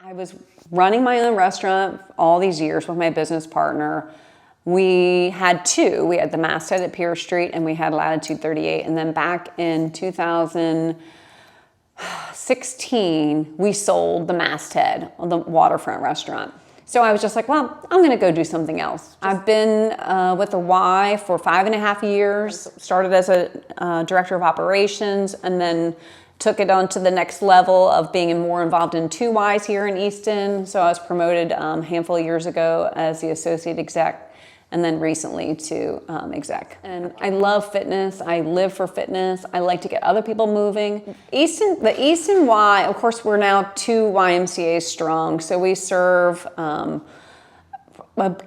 I was running my own restaurant all these years with my business partner. We had two. We had the Masthead at Pier Street and we had Latitude 38. And then back in 2016, we sold the Masthead, the waterfront restaurant. So I was just like, well, I'm gonna go do something else. I've been with the Y for 5.5 years, started as a director of operations and then took it on to the next level of being more involved in 2 Ys here in Easton. So I was promoted a handful of years ago as the associate exec and then recently to exec. And I love fitness, I live for fitness, I like to get other people moving. The Easton Y, of course we're now 2 YMCAs strong, so we serve a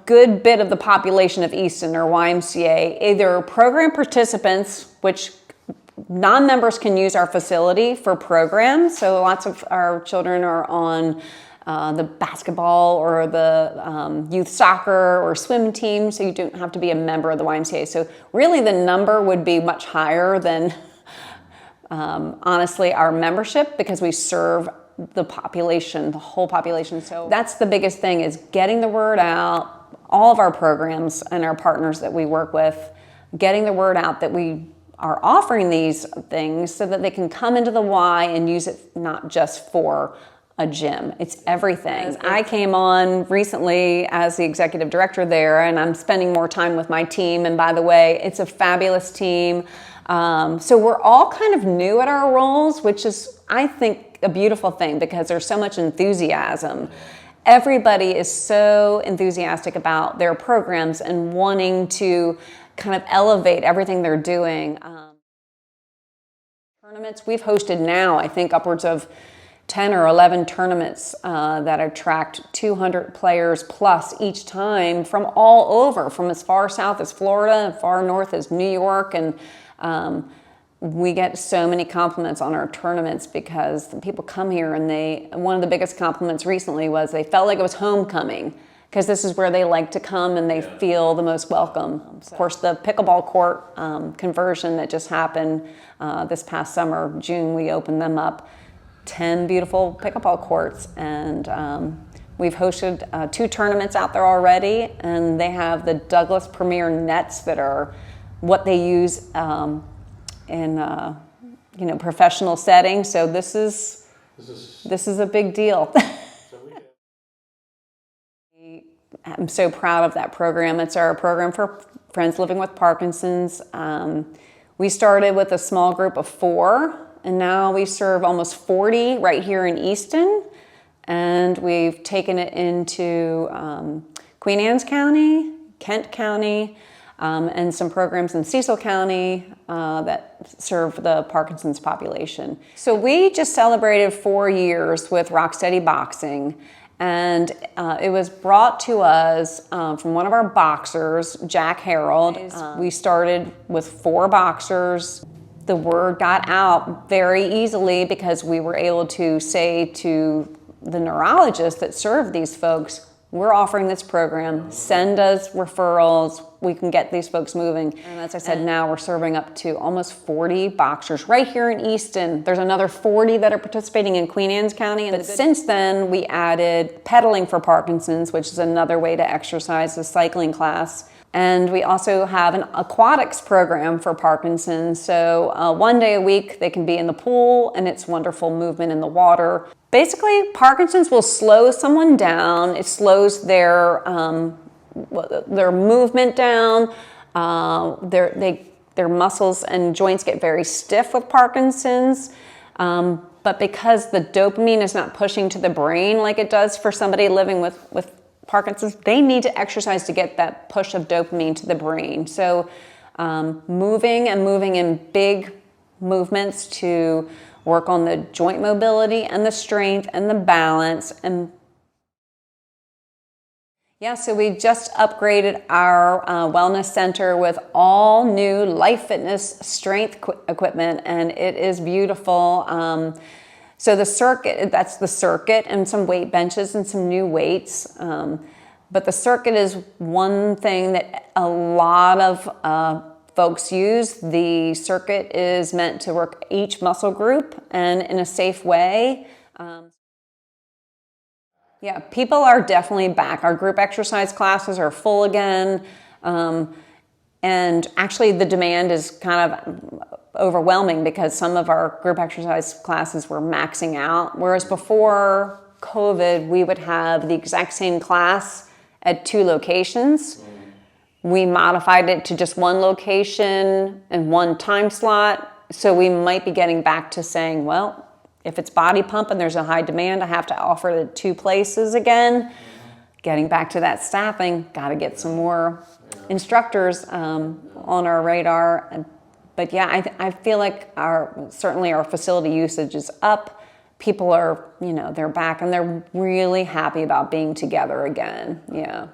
good bit of the population of Easton or YMCA, either program participants, which non-members can use our facility for programs. So lots of our children are on the basketball or the youth soccer or swim team, so you don't have to be a member of the YMCA. So really the number would be much higher than honestly our membership, because we serve the population, the whole population. So that's the biggest thing, is getting the word out, all of our programs and our partners that we work with, getting the word out that we are offering these things so that they can come into the Y and use it not just for a gym. It's everything. I came on recently as the executive director there, and I'm spending more time with my team. And by the way, it's a fabulous team. So we're all kind of new at our roles, which is, I think, a beautiful thing because there's so much enthusiasm. Everybody is so enthusiastic about their programs and wanting to kind of elevate everything they're doing. Tournaments, we've hosted now, I think, upwards of 10 or 11 tournaments that attract 200 players plus each time from all over, from as far south as Florida and far north as New York. And we get so many compliments on our tournaments because people come here and one of the biggest compliments recently was they felt like it was homecoming, because this is where they like to come and they feel the most welcome. Of course, the pickleball court conversion that just happened this past summer, June, we opened them up. 10 beautiful pickleball courts, and we've hosted 2 tournaments out there already, and they have the Douglas Premier nets that are what they use in professional settings. So this is a big deal. I'm so proud of that program. It's our program for friends living with Parkinson's. We started with a small group of 4. And now we serve almost 40 right here in Easton. And we've taken it into Queen Anne's County, Kent County, and some programs in Cecil County that serve the Parkinson's population. So we just celebrated 4 years with Rocksteady Boxing. And it was brought to us from one of our boxers, Jack Harold. We started with 4 boxers. The word got out very easily because we were able to say to the neurologists that serve these folks, we're offering this program, send us referrals, we can get these folks moving. And as I said, now we're serving up to almost 40 boxers right here in Easton. There's another 40 that are participating in Queen Anne's County. But since then, we added pedaling for Parkinson's, which is another way to exercise, the cycling class. And we also have an aquatics program for Parkinson's. So 1 day a week, they can be in the pool, and it's wonderful movement in the water. Basically, Parkinson's will slow someone down. It slows their movement down. Their muscles and joints get very stiff with Parkinson's. But because the dopamine is not pushing to the brain like it does for somebody living with Parkinson's, they need to exercise to get that push of dopamine to the brain. So moving in big movements to work on the joint mobility and the strength and the balance. And yeah, so we just upgraded our wellness center with all new Life Fitness strength equipment, and it is beautiful. So the circuit, that's the circuit, and some weight benches and some new weights. But the circuit is one thing that a lot of folks use. The circuit is meant to work each muscle group and in a safe way. Yeah, people are definitely back. Our group exercise classes are full again. And actually the demand is kind of overwhelming because some of our group exercise classes were maxing out. Whereas before COVID, we would have the exact same class at 2 locations. We modified it to just 1 location and 1 time slot. So we might be getting back to saying, well, if it's body pump and there's a high demand, I have to offer it at 2 places again. Getting back to that staffing, got to get some more instructors on our radar. But yeah, I feel like certainly our facility usage is up. People are, they're back and they're really happy about being together again. Yeah.